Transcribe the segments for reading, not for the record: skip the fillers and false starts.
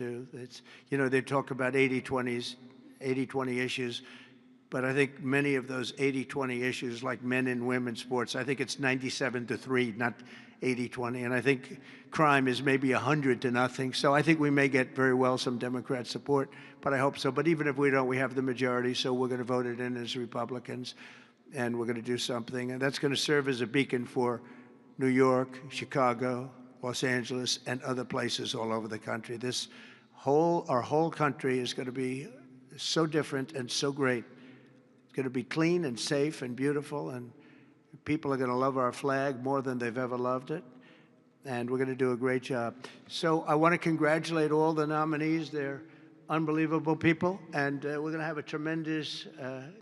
It's, you know, they talk about 80-20s, 80-20 issues, but I think many of those 80-20 issues, like men and women's sports, I think it's 97-3, not 80-20. And I think crime is maybe 100-0. So I think we may get very well some Democrat support, but I hope so. But even if we don't, we have the majority, so we're going to vote it in as Republicans, and we're going to do something. And that's going to serve as a beacon for New York, Chicago, Los Angeles, and other places all over the country. Our whole country is going to be so different and so great. It's going to be clean and safe and beautiful, and people are going to love our flag more than they've ever loved it, and we're going to do a great job. So I want to congratulate all the nominees. They're unbelievable people, and we're going to have a tremendous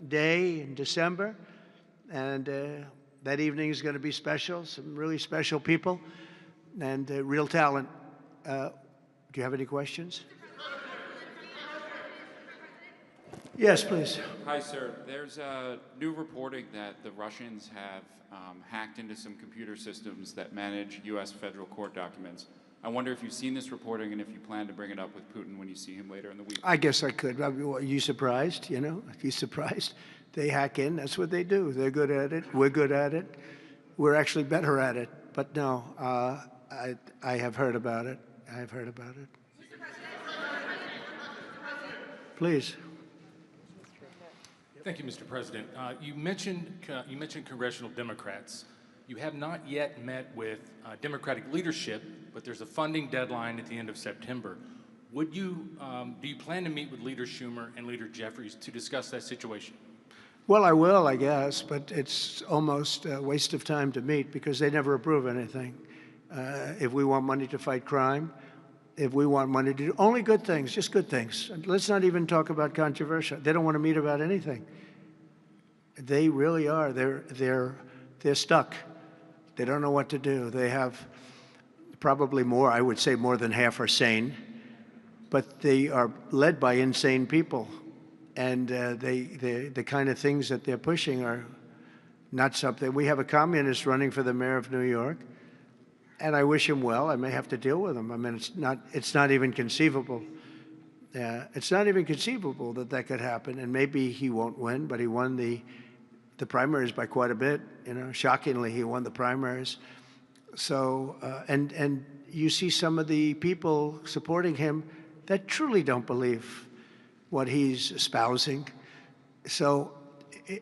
day in December, and that evening is going to be special, some really special people and real talent. Do you have any questions? Yes, please. Hi, sir. There's new reporting that the Russians have hacked into some computer systems that manage U.S. federal court documents. I wonder if you've seen this reporting and if you plan to bring it up with Putin when you see him later in the week. I guess I could. Are you surprised? You know, are you surprised? They hack in. That's what they do. They're good at it. We're good at it. We're actually better at it. But no, I have heard about it. I have heard about it. Please. Thank you, Mr. President. You mentioned congressional Democrats. You have not yet met with Democratic leadership, but there's a funding deadline at the end of September. Do you plan to meet with Leader Schumer and Leader Jeffries to discuss that situation? Well, I will, I guess, but it's almost a waste of time to meet because they never approve anything. If we want money to fight crime, if we want money to do only good things, just good things. Let's not even talk about controversial. They don't want to meet about anything. They really are. They're stuck. They don't know what to do. They have probably more, I would say more than half are sane, but they are led by insane people. And the kind of things that they're pushing are not something. We have a communist running for the mayor of New York, and I wish him well. I may have to deal with him. I mean, it's not even conceivable. It's not even conceivable that that could happen. And maybe he won't win, but he won the primaries by quite a bit. You know, shockingly, he won the primaries. So, and you see some of the people supporting him that truly don't believe what he's espousing. So,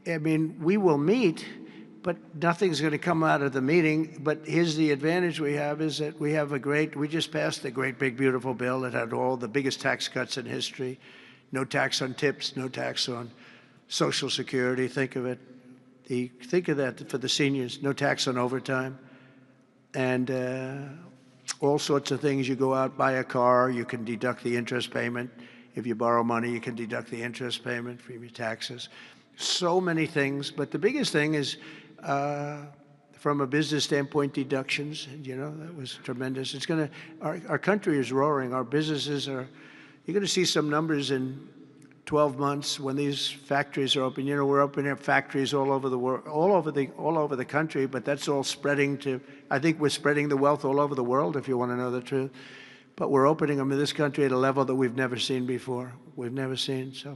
I mean, we will meet, but nothing's going to come out of the meeting. But here's the advantage we have is that we just passed a great, big, beautiful bill that had all the biggest tax cuts in history. No tax on tips, no tax on Social Security. Think of it. Think of that for the seniors. No tax on overtime. And all sorts of things. You go out, buy a car, you can deduct the interest payment. If you borrow money, you can deduct the interest payment from your taxes. So many things, but the biggest thing is, from a business standpoint, deductions. You know, that was tremendous. It's going to, our country is roaring. Our businesses are, you're going to see some numbers in 12 months when these factories are open. You know, we're opening up factories all over the world, all over the country, but that's all spreading to, I think we're spreading the wealth all over the world, if you want to know the truth. But we're opening them in this country at a level that we've never seen before. We've never seen. So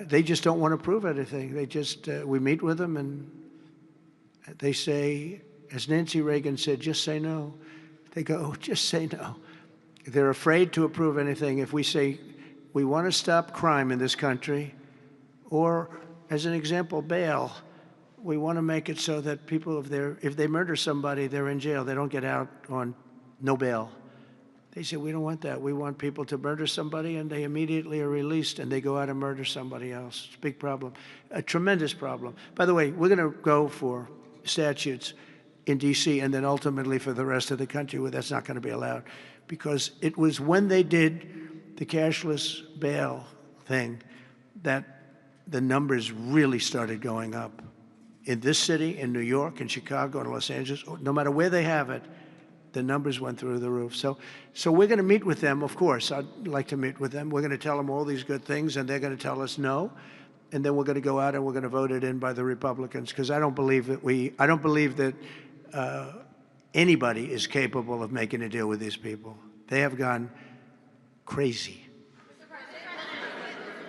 they just don't want to prove anything. They just, we meet with them and they say, as Nancy Reagan said, just say no. They go, just say no. They're afraid to approve anything. If we say, we want to stop crime in this country, or as an example, bail, we want to make it so that people, if they murder somebody, they're in jail. They don't get out on no bail. They say, we don't want that. We want people to murder somebody and they immediately are released and they go out and murder somebody else. It's a big problem, a tremendous problem. By the way, we're going to go for statutes in D.C. and then ultimately for the rest of the country where that's not going to be allowed. Because it was when they did the cashless bail thing that the numbers really started going up. In this city, in New York, in Chicago, in Los Angeles, no matter where they have it, the numbers went through the roof. So we're going to meet with them, of course. I'd like to meet with them. We're going to tell them all these good things, and they're going to tell us no. And then we're going to go out and we're going to vote it in by the Republicans, because I don't believe that anybody is capable of making a deal with these people. They have gone crazy.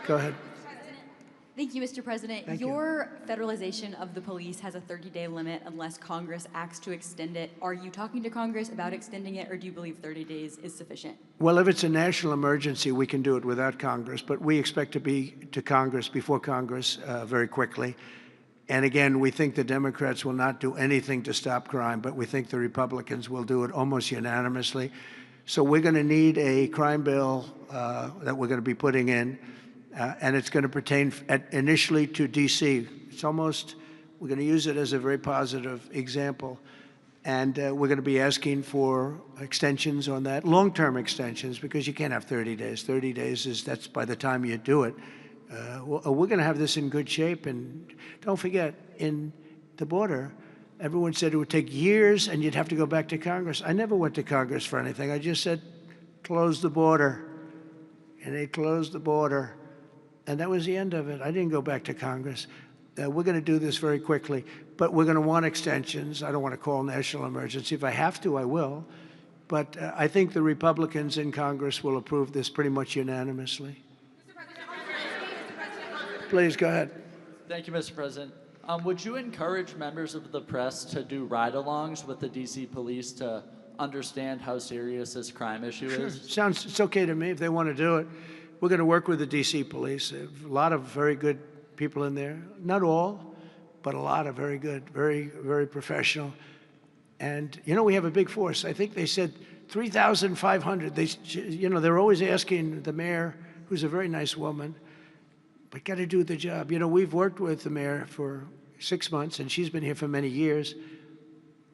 Go ahead. Thank you, Mr. President. Thank you. Your federalization of the police has a 30-day limit unless Congress acts to extend it. Are you talking to Congress about extending it, or do you believe 30 days is sufficient? Well, if it's a national emergency, we can do it without Congress, but we expect to be to Congress, before Congress, very quickly. And again, we think the Democrats will not do anything to stop crime, but we think the Republicans will do it almost unanimously. So we're going to need a crime bill that we're going to be putting in, and it's going to pertain initially to D.C. We're going to use it as a very positive example. And we're going to be asking for extensions on that, long-term extensions, because you can't have 30 days. 30 days that's by the time you do it. We're going to have this in good shape. And don't forget, in the border, everyone said it would take years and you'd have to go back to Congress. I never went to Congress for anything. I just said, close the border. And they closed the border. And that was the end of it. I didn't go back to Congress. We're going to do this very quickly. But we're going to want extensions. I don't want to call national emergency. If I have to, I will. But I think the Republicans in Congress will approve this pretty much unanimously. Please, go ahead. Thank you, Mr. President. Would you encourage members of the press to do ride-alongs with the D.C. police to understand how serious this crime issue Sure. is? It's okay to me if they want to do it. We're going to work with the D.C. police. A lot of very good people in there. Not all, but a lot of very good, very, very professional. And, we have a big force. I think they said 3,500. They're always asking the mayor, who's a very nice woman, but got to do the job. We've worked with the mayor for 6 months, and she's been here for many years.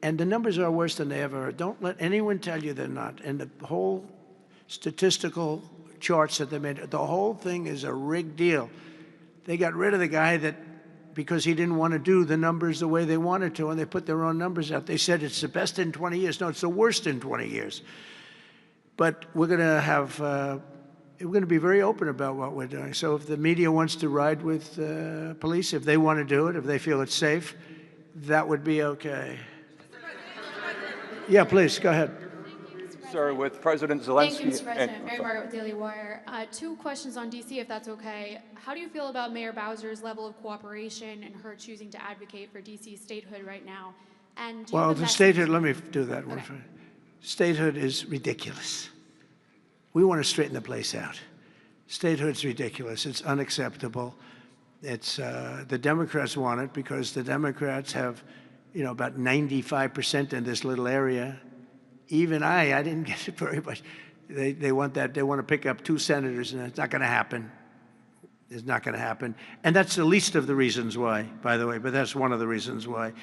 And the numbers are worse than they ever are. Don't let anyone tell you they're not. And the whole statistical charts that they made, the whole thing is a rigged deal. They got rid of the guy because he didn't want to do the numbers the way they wanted to, and they put their own numbers out. They said it's the best in 20 years. No, it's the worst in 20 years. But we're going to be very open about what we're doing. So if the media wants to ride with police, if they want to do it, if they feel it's safe, that would be okay. Yeah, please, go ahead. Sir, with President Zelenskiy. Thank you, Mr. President. Mary Margaret with Daily Wire. 2 questions on D.C., if that's okay. How do you feel about Mayor Bowser's level of cooperation and her choosing to advocate for D.C. statehood right now? And Well, the statehood, let me do that one first. Statehood is ridiculous. We want to straighten the place out. Statehood's ridiculous. It's unacceptable. It's the Democrats want it because the Democrats have, about 95% in this little area. Even I didn't get it very much. They want that. They want to pick up 2 senators, and it's not going to happen. It's not going to happen. And that's the least of the reasons why, by the way, but that's one of the reasons why.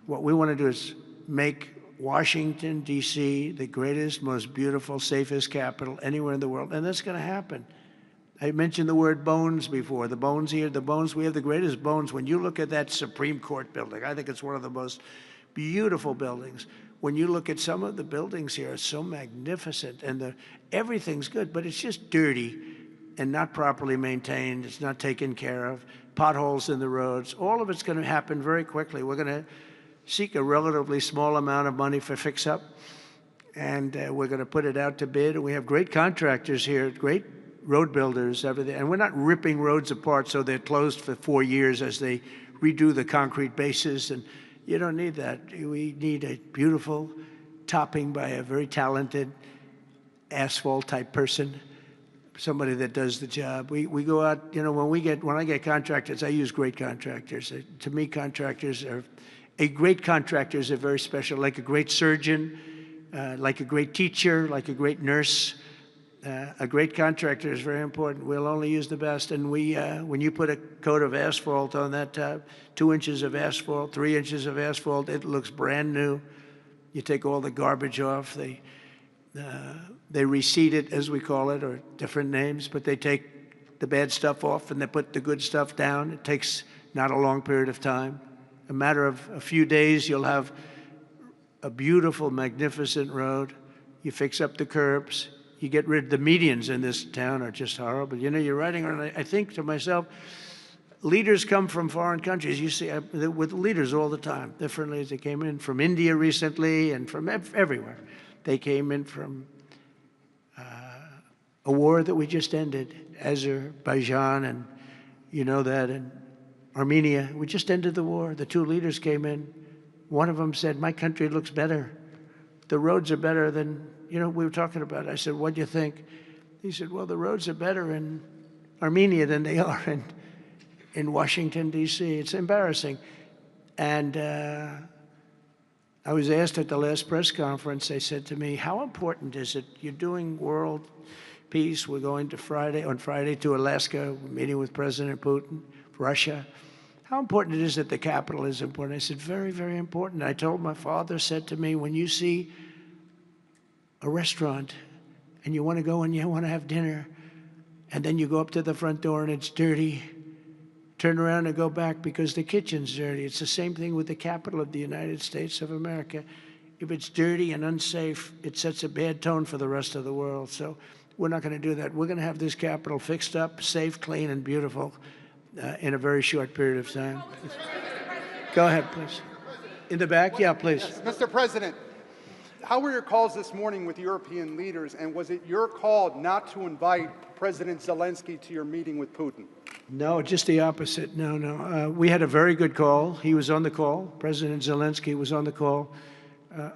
What we want to do is make Washington, D.C., the greatest, most beautiful, safest capital anywhere in the world, and that's going to happen. I mentioned the word bones before. The bones here, we have the greatest bones. When you look at that Supreme Court building, I think it's one of the most beautiful buildings. When you look at some of the buildings here, it's so magnificent, and everything's good, but it's just dirty and not properly maintained. It's not taken care of. Potholes in the roads. All of it's going to happen very quickly. We're going to seek a relatively small amount of money for fix-up, and we're going to put it out to bid. And we have great contractors here, great road builders, everything. And we're not ripping roads apart so they're closed for 4 years as they redo the concrete bases. And you don't need that. We need a beautiful topping by a very talented asphalt-type person, somebody that does the job. We go out, when I get contractors, I use great contractors. To me, a great contractor is a very special, like a great surgeon, like a great teacher, like a great nurse. A great contractor is very important. We'll only use the best. And when you put a coat of asphalt on that top, 2 inches of asphalt, 3 inches of asphalt, it looks brand new. You take all the garbage off. They reseed it, as we call it, or different names, but they take the bad stuff off and they put the good stuff down. It takes not a long period of time. A matter of a few days, you'll have a beautiful, magnificent road. You fix up the curbs. You get rid of the medians in this town are just horrible. You're riding around, I think to myself, leaders come from foreign countries. You see, with leaders all the time, differently. They came in from India recently and from everywhere. They came in from a war that we just ended, Azerbaijan, and you know that, and Armenia. We just ended the war. The two leaders came in. One of them said, my country looks better. The roads are better than, we were talking about. I said, what do you think? He said, well, the roads are better in Armenia than they are in Washington, D.C. It's embarrassing. And I was asked at the last press conference, they said to me, how important is it? You're doing world peace. We're going to on Friday to Alaska, meeting with President Putin, Russia. How important it is that the capital is important? I said, very, very important. I told my father, said to me, when you see a restaurant and you want to go and you want to have dinner, and then you go up to the front door and it's dirty, turn around and go back because the kitchen's dirty. It's the same thing with the capital of the United States of America. If it's dirty and unsafe, it sets a bad tone for the rest of the world. So we're not going to do that. We're going to have this capital fixed up, safe, clean, and beautiful in a very short period of time. Go ahead, please. In the back? Yeah, please. Mr. President, how were your calls this morning with European leaders, and was it your call not to invite President Zelensky to your meeting with Putin? No, just the opposite. No. We had a very good call. He was on the call. President Zelensky was on the call.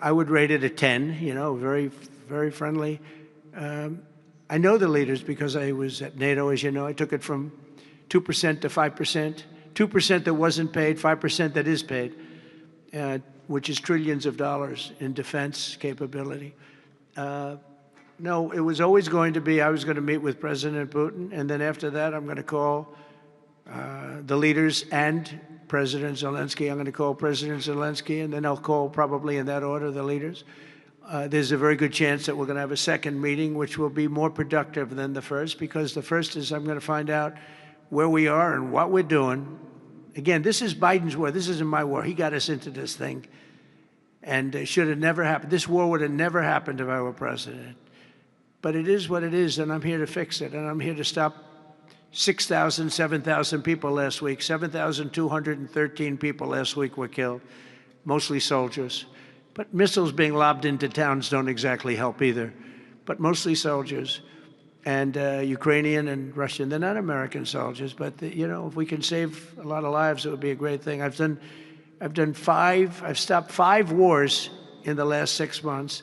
I would rate it a 10, very, very friendly. I know the leaders because I was at NATO, as you know. I took it from 2% to 5%, 2% that wasn't paid, 5% that is paid, which is trillions of dollars in defense capability. No, it was always going to be, I was going to meet with President Putin, and then after that, I'm going to call the leaders and President Zelensky. I'm going to call President Zelensky, and then I'll call, probably in that order, the leaders. There's a very good chance that we're going to have a second meeting, which will be more productive than the first, because the first is I'm going to find out where we are and what we're doing. Again, this is Biden's war. This isn't my war. He got us into this thing, and it should have never happened. This war would have never happened if I were president. But it is what it is, and I'm here to fix it, and I'm here to stop 6,000, 7,000 people last week. 7,213 people last week were killed, mostly soldiers. But missiles being lobbed into towns don't exactly help either, but mostly soldiers. And Ukrainian and Russian. They're not American soldiers, but if we can save a lot of lives, it would be a great thing. I've stopped 5 wars in the last 6 months.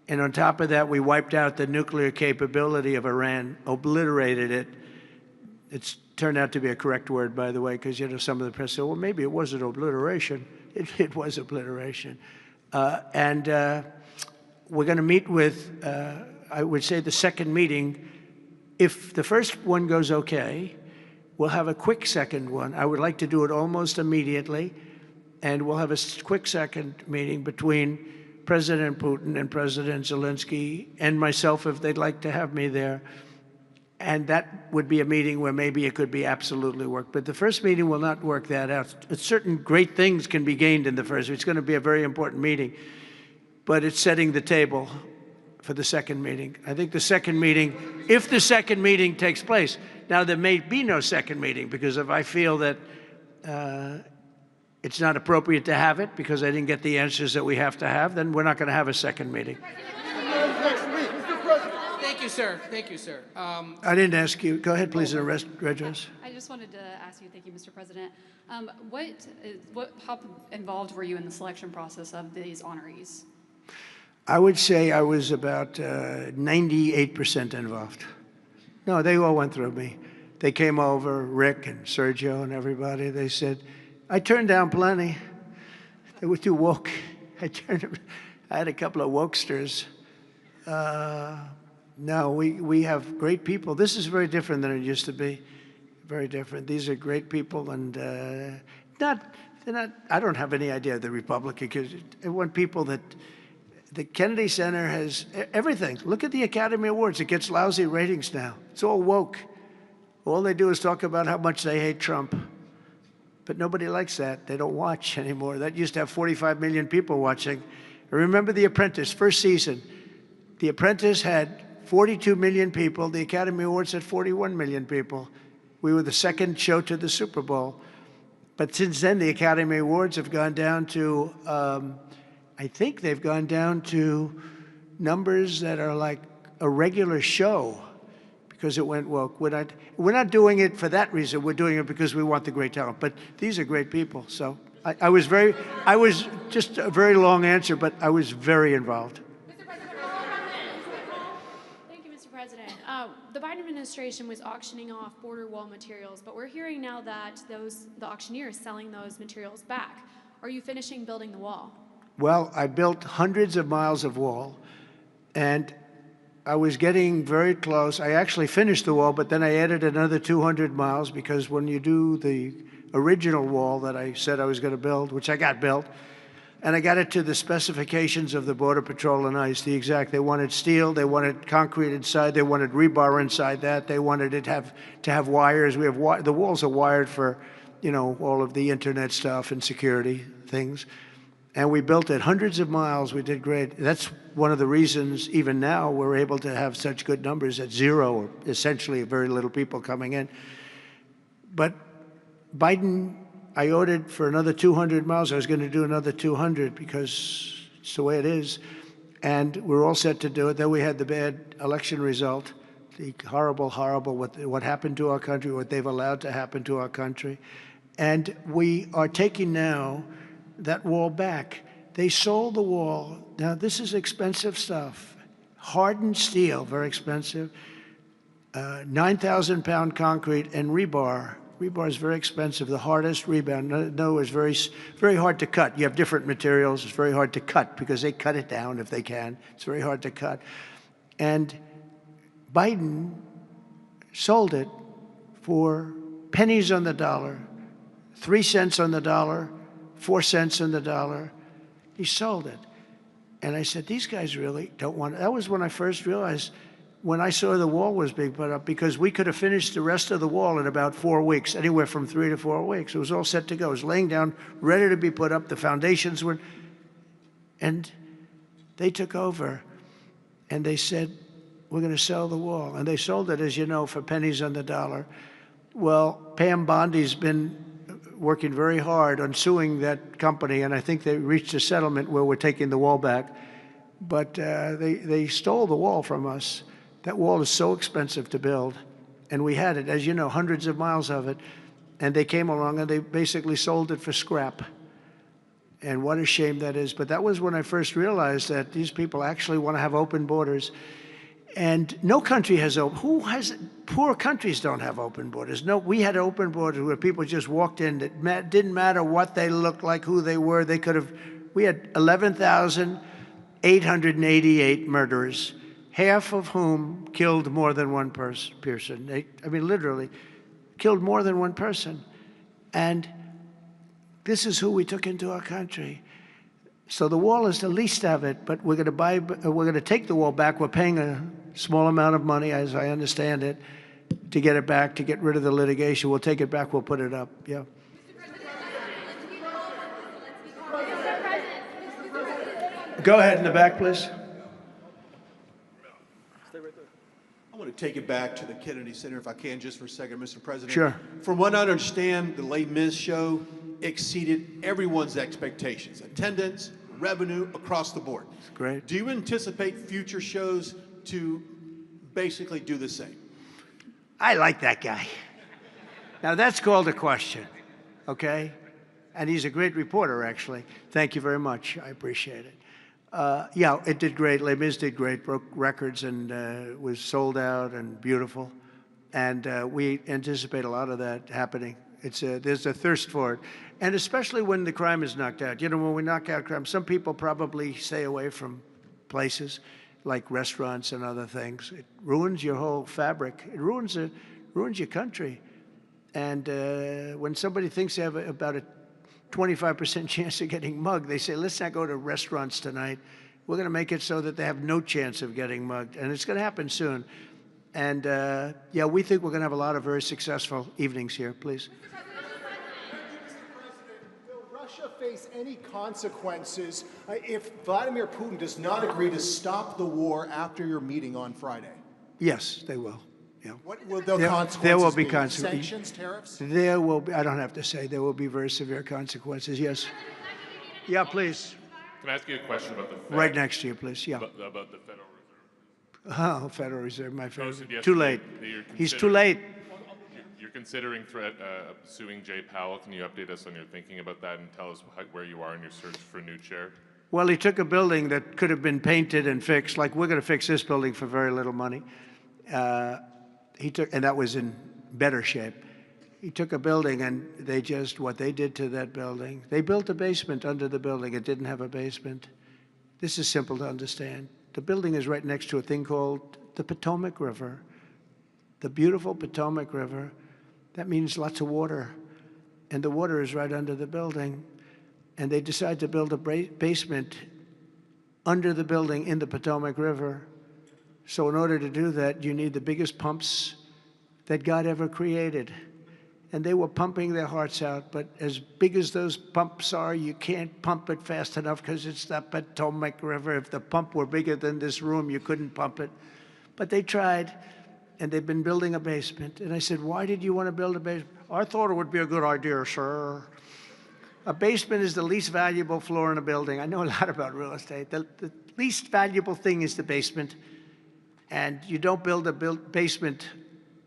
And on top of that, we wiped out the nuclear capability of Iran, obliterated it. It's turned out to be a correct word, by the way, because some of the press said, well, maybe it wasn't obliteration. It was obliteration. And we're going to meet with, I would say, the second meeting. If the first one goes okay, we'll have a quick second one. I would like to do it almost immediately, and we'll have a quick second meeting between President Putin and President Zelensky and myself, if they'd like to have me there. And that would be a meeting where maybe it could be absolutely work. But the first meeting will not work that out. Certain great things can be gained in the first. It's going to be a very important meeting. But it's setting the table for the second meeting. I think the second meeting, if the second meeting takes place, now there may be no second meeting, because if I feel that it's not appropriate to have it because I didn't get the answers that we have to have, then we're not going to have a second meeting. Thank you, sir. Thank you, sir. I didn't ask you. Go ahead, please, Redress. I just wanted to ask you, thank you, Mr. President. How involved were you in the selection process of these honorees? I would say I was about 98% involved. No, they all went through me. They came over, Rick and Sergio and everybody. They said, I turned down plenty. They were too woke. I had a couple of wokesters. No, we have great people. This is very different than it used to be. Very different. These are great people, and they're not. I don't have any idea of the Republican, because I want people that. The Kennedy Center has everything. Look at the Academy Awards. It gets lousy ratings now. It's all woke. All they do is talk about how much they hate Trump. But nobody likes that. They don't watch anymore. That used to have 45 million people watching. I remember The Apprentice, first season. The Apprentice had 42 million people. The Academy Awards had 41 million people. We were the second show to the Super Bowl. But since then, the Academy Awards have gone down to, I think they've gone down to numbers that are like a regular show. because it went woke. We're not doing it for that reason. We're doing it because we want the great talent. But these are great people. So I was just a very long answer, but I was very involved. Thank you, Mr. President. The Biden administration was auctioning off border wall materials, but we're hearing now that the auctioneer is selling those materials back. Are you finishing building the wall? Well, I built hundreds of miles of wall, and I was getting very close. I actually finished the wall, but then I added another 200 miles because when you do the original wall that I said I was going to build, which I got built, and I got it to the specifications of the Border Patrol and ICE, the exact. They wanted steel, they wanted concrete inside, they wanted rebar inside that, they wanted it to have wires. The walls are wired for, all of the internet stuff and security things. And we built it hundreds of miles. We did great. That's one of the reasons, even now, we're able to have such good numbers at zero, or essentially very little people coming in. But Biden, I ordered for another 200 miles. I was going to do another 200 because it's the way it is. And we're all set to do it. Then we had the bad election result, the horrible, what happened to our country, what they've allowed to happen to our country. And we are taking now that wall back. They sold the wall. Now, this is expensive stuff. Hardened steel, very expensive. 9,000-pound concrete and rebar. Rebar is very expensive, the hardest rebound. No, it's very hard to cut. You have different materials. It's very hard to cut because they cut it down if they can. It's very hard to cut. And Biden sold it for pennies on the dollar, 3 cents on the dollar, 4 cents on the dollar. He sold it. And I said, these guys really don't want it. That was when I first realized, when I saw the wall was being put up, because we could have finished the rest of the wall in about 4 weeks, anywhere from 3 to 4 weeks. It was all set to go. It was laying down, ready to be put up. The foundations were, and they took over, and they said, we're going to sell the wall. And they sold it, as you know, for pennies on the dollar. Well, Pam Bondi's been working very hard on suing that company, and I think they reached a settlement where we're taking the wall back. But they stole the wall from us. That wall is so expensive to build, and we had it, as you know, hundreds of miles of it, and they came along and they basically sold it for scrap. And what a shame that is. But that was when I first realized that these people actually want to have open borders. And no country has poor countries don't have open borders. No, we had open borders where people just walked in. It didn't matter what they looked like, who they were. We had 11,888 murderers, half of whom killed more than one person. Literally killed more than one person. And this is who we took into our country. So the wall is the least of it, but we're going to take the wall back. We're paying a small amount of money, as I understand it, to get it back, to get rid of the litigation. We'll take it back. We'll put it up. Yeah. Go ahead in the back, please. I want to take it back to the Kennedy Center, if I can, just for a second, Mr. President. Sure. From what I understand, the Les Mis show exceeded everyone's expectations. Attendance, revenue, across the board. That's great. Do you anticipate future shows to basically do the same? I like that guy. Now, that's called a question, okay? And he's a great reporter, actually. Thank you very much. I appreciate it. Yeah, it did great. Les Mis did great, broke records, and was sold out and beautiful. And we anticipate a lot of that happening. There's a thirst for it. And especially when the crime is knocked out. You know, when we knock out crime, some people probably stay away from places like restaurants and other things. It ruins your whole fabric. It ruins your country. And when somebody thinks they have about a 25% chance of getting mugged, they say, let's not go to restaurants tonight. We're going to make it so that they have no chance of getting mugged. And it's going to happen soon. And yeah, we think we're going to have a lot of very successful evenings here. Please. Will Russia face any consequences if Vladimir Putin does not agree to stop the war after your meeting on Friday? Yes, they will. Yeah. What will the consequences there will be be? consequences. Sanctions, tariffs? There will be, I don't have to say, there will be very severe consequences, yes. Yeah, please. Can I ask you a question about the Fed? Right next to you, please, yeah. About the Federal Reserve? Oh, Federal Reserve, my favorite. Posted Too yesterday late. that you're He's too late. You're considering suing Jay Powell. Can you update us on your thinking about that and tell us where you are in your search for a new chair? Well, he took a building that could have been painted and fixed, like we're going to fix this building for very little money. And that was in better shape. He took a building and what they did to that building, they built a basement under the building. It didn't have a basement. This is simple to understand. The building is right next to a thing called the Potomac River, the beautiful Potomac River. That means lots of water, and the water is right under the building. And they decided to build a basement under the building in the Potomac River. So in order to do that, you need the biggest pumps that God ever created. And they were pumping their hearts out, but as big as those pumps are, you can't pump it fast enough because it's the Potomac River. If the pump were bigger than this room, you couldn't pump it. But they tried, and they've been building a basement. And I said, why did you want to build a basement? I thought it would be a good idea, sir. A basement is the least valuable floor in a building. I know a lot about real estate. The least valuable thing is the basement. And you don't build a basement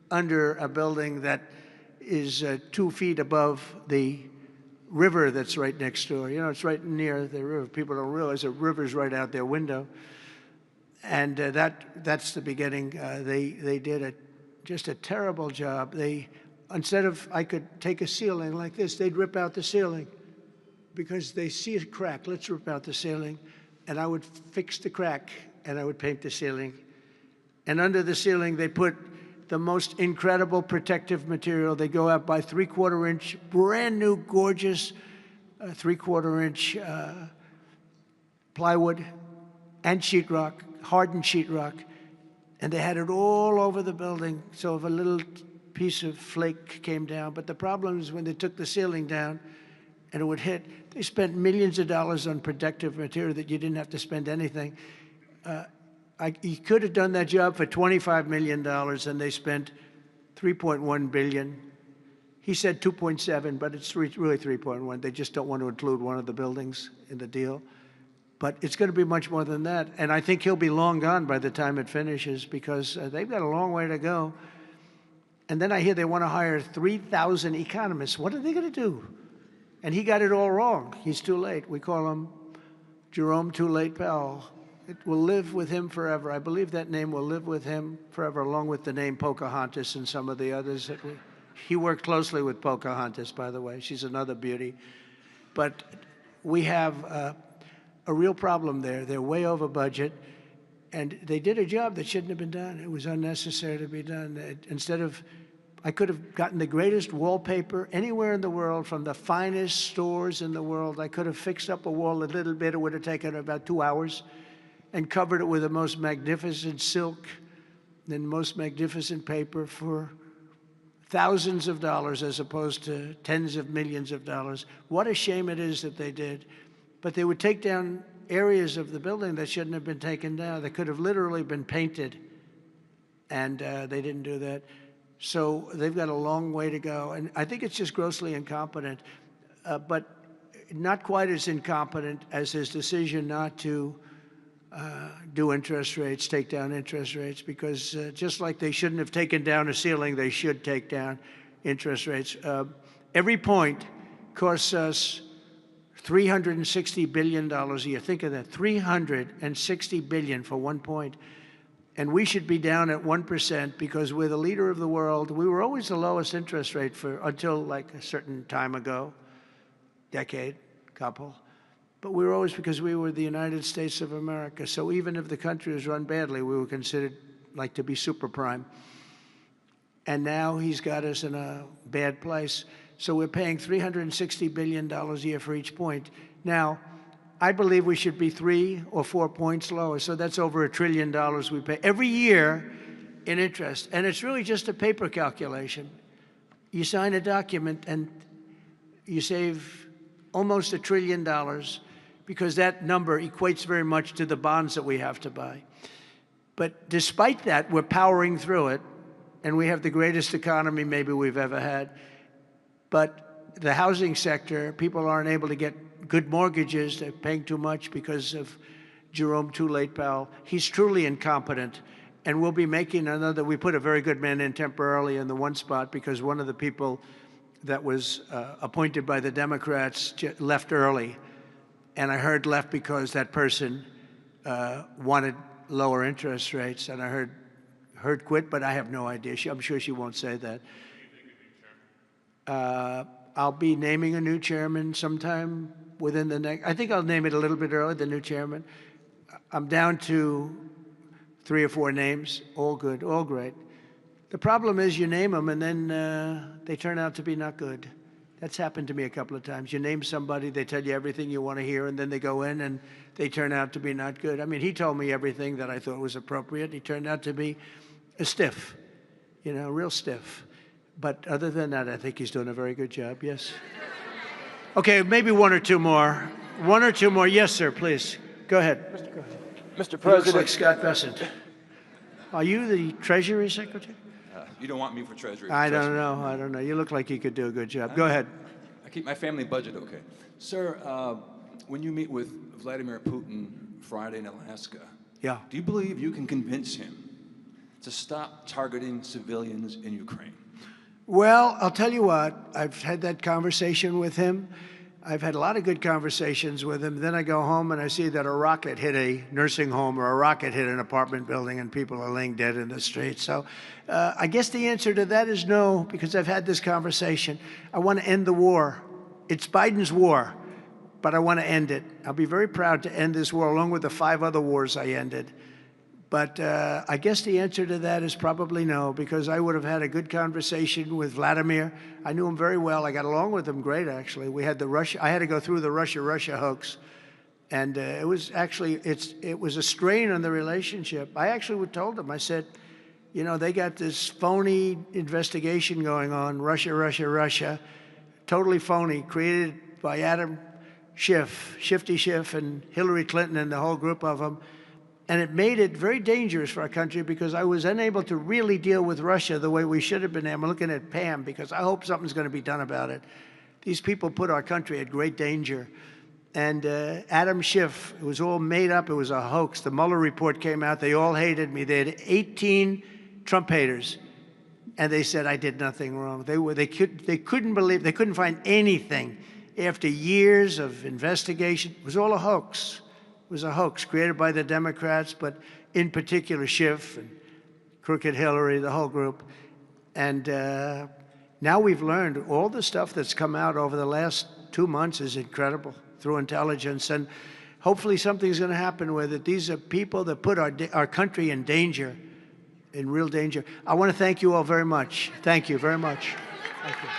under a building that is 2 feet above the river that's right next door. You know, it's right near the river. People don't realize the river's right out their window. And that's the beginning. They did just a terrible job. Instead of, I could take a ceiling like this, they'd rip out the ceiling because they see a crack. Let's rip out the ceiling. And I would fix the crack, and I would paint the ceiling. And under the ceiling, they put the most incredible protective material. They go out by 3/4 inch, brand new, gorgeous 3/4 inch plywood and sheetrock, hardened sheetrock. And they had it all over the building. So if a little piece of flake came down, but the problem is when they took the ceiling down and it would hit, they spent millions of dollars on protective material that you didn't have to spend anything. He could have done that job for $25 million, and they spent $3.1 billion. He said 2.7, but it's really 3.1. They just don't want to include one of the buildings in the deal. But it's going to be much more than that. And I think he'll be long gone by the time it finishes because they've got a long way to go. And then I hear they want to hire 3,000 economists. What are they going to do? And he got it all wrong. He's too late. We call him Jerome Too Late Powell. It will live with him forever. I believe that name will live with him forever, along with the name Pocahontas and some of the others. He worked closely with Pocahontas, by the way. She's another beauty. But we have a real problem there. They're way over budget, and they did a job that shouldn't have been done. It was unnecessary to be done. I could have gotten the greatest wallpaper anywhere in the world from the finest stores in the world. I could have fixed up a wall a little bit. It would have taken about 2 hours. And covered it with the most magnificent silk and most magnificent paper for thousands of dollars as opposed to tens of millions of dollars. What a shame it is that they did. But they would take down areas of the building that shouldn't have been taken down. They could have literally been painted, and they didn't do that. So they've got a long way to go. And I think it's just grossly incompetent, but not quite as incompetent as his decision not to do interest rates, take down interest rates, because just like they shouldn't have taken down a ceiling, they should take down interest rates. Every point costs us $360 billion a year. Think of that, $360 billion for 1 point. And we should be down at 1% because we're the leader of the world. We were always the lowest interest rate until like a certain time ago, decade, couple. But we were always, because we were the United States of America. So even if the country was run badly, we were considered like to be super prime. And now he's got us in a bad place. So we're paying $360 billion a year for each point. Now, I believe we should be 3 or 4 points lower. So that's over $1 trillion we pay every year in interest. And it's really just a paper calculation. You sign a document and you save almost $1 trillion, because that number equates very much to the bonds that we have to buy. But despite that, we're powering through it, and we have the greatest economy maybe we've ever had. But the housing sector, people aren't able to get good mortgages. They're paying too much because of Jerome Too Late Powell. He's truly incompetent. And we'll be making another. We put a very good man in temporarily in the one spot because one of the people that was appointed by the Democrats left early. And I heard left because that person wanted lower interest rates. And I heard quit, but I have no idea. I'm sure she won't say that. I'll be naming a new chairman sometime within the next. I think I'll name it a little bit early, the new chairman. I'm down to 3 or 4 names, all good, all great. The problem is you name them and then they turn out to be not good. That's happened to me a couple of times. You name somebody, they tell you everything you want to hear, and then they go in and they turn out to be not good. I mean, he told me everything that I thought was appropriate. He turned out to be a stiff, you know, real stiff. But other than that, I think he's doing a very good job, yes. Okay, maybe 1 or 2 more. 1 or 2 more. Yes, sir, please. Go ahead. Mr. Looks President. like Scott Bessent. Are you the Treasury Secretary? You don't want me for Treasury. I trust don't me. know. I don't know. You look like you could do a good job. Go ahead. I keep my family budget okay. Sir, when you meet with Vladimir Putin Friday in Alaska, Yeah. do you believe you can convince him to stop targeting civilians in Ukraine? Well, I'll tell you what. I've had that conversation with him. I've had a lot of good conversations with him. Then I go home and I see that a rocket hit a nursing home or a rocket hit an apartment building and people are laying dead in the street. So I guess the answer to that is no, because I've had this conversation. I want to end the war. It's Biden's war, but I want to end it. I'll be very proud to end this war along with the 5 other wars I ended. But I guess the answer to that is probably no, because I would have had a good conversation with Vladimir. I knew him very well. I got along with him great, actually. We had the Russia. I had to go through the Russia hoax, and it was actually it was a strain on the relationship. I actually told him. I said, you know, they got this phony investigation going on, Russia, totally phony, created by Adam Schiff, Shifty Schiff, and Hillary Clinton and the whole group of them. And it made it very dangerous for our country because I was unable to really deal with Russia the way we should have been. I'm looking at Pam because I hope something's going to be done about it. These people put our country at great danger. And Adam Schiff, it was all made up. It was a hoax. The Mueller report came out. They all hated me. They had 18 Trump haters. And they said I did nothing wrong. They couldn't believe, they couldn't find anything. After years of investigation, it was all a hoax. It was a hoax created by the Democrats, but in particular Schiff and Crooked Hillary, the whole group. And now we've learned all the stuff that's come out over the last 2 months is incredible through intelligence. And hopefully something's going to happen with it. These are people that put our country in danger, in real danger. I want to thank you all very much. Thank you very much. Thank you.